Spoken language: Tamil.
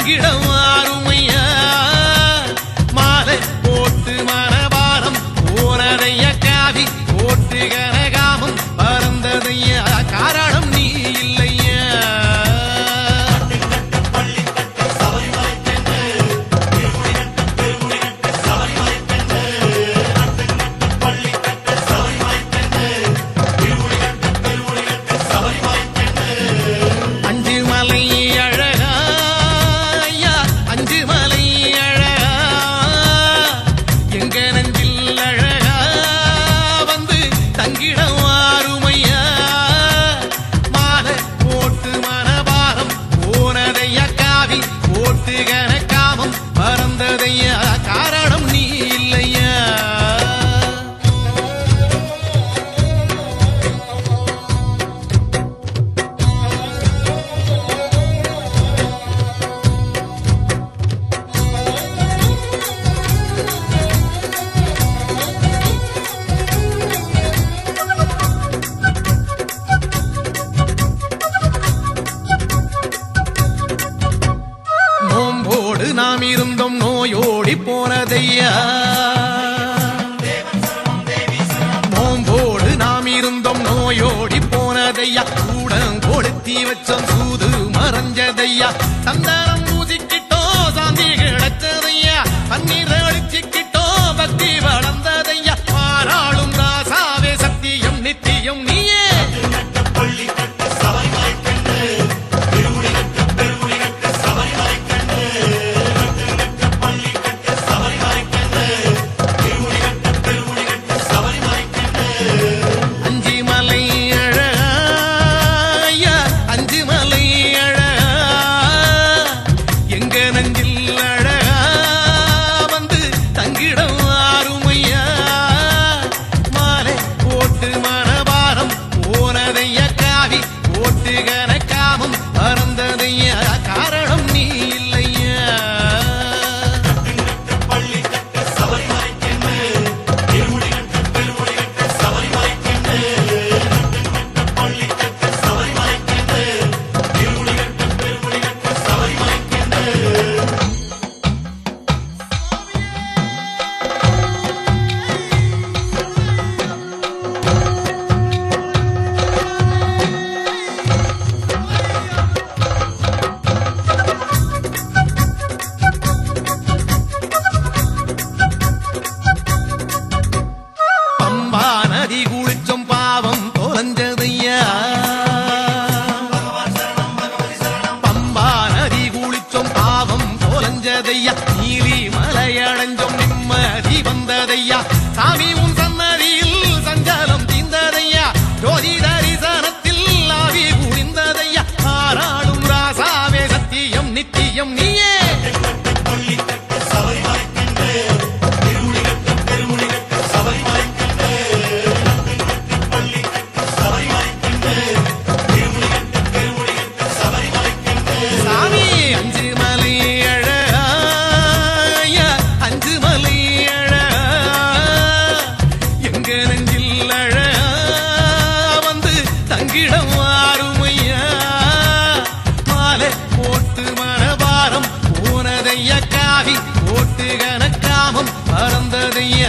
தங்கிடம் ஆறுமையா மாலை போட்டு மனபாரம் போனதைய காவி போட்டு கனகாமம் பறந்ததைய காரணம் நீ இல்லையா காரணம் நீ இல்லையா நோம்போடு நாம் இருந்தோம் நோயோடி போனதையா நோம்போடு நாம் இருந்தோம் நோயோடி போனதையா கூடம் கொடுத்தி வச்சோம் சூது மறைஞ்சதையா சந்தானம் பூசிக்கிட்டோம் சாந்தி கிடைச்சதையா பன்னீர் அடிச்சுக்கிட்டோம் பக்தி வளர்ந்ததையா பாராளும் ராசாவே சத்தியம் நித்தியம் நீயே கனகாமம் பறந்ததைய காரணம் நீ இல்லையா நதி குளிச்சோம் பாவம் தொலைஞ்சதையா பம்பா நதி குளிச்சோம் பாவம் தொலைஞ்சதையா நீலி மலையடைஞ்சோம் நிம்மதி வந்ததையா சாமி உன் சன்னதியில் சஞ்சலம் தீர்ந்ததையா ஜோதி தரிசனத்தில் ஆவி குளிந்ததையா ஆராளும் ராசாவே சத்தியம் நித்தியம் நீயே தங்கிடம் ஆறுமையா மாலை போட்டு மனபாரம் போனதைய காவி போட்டு கனகாமம் பறந்ததைய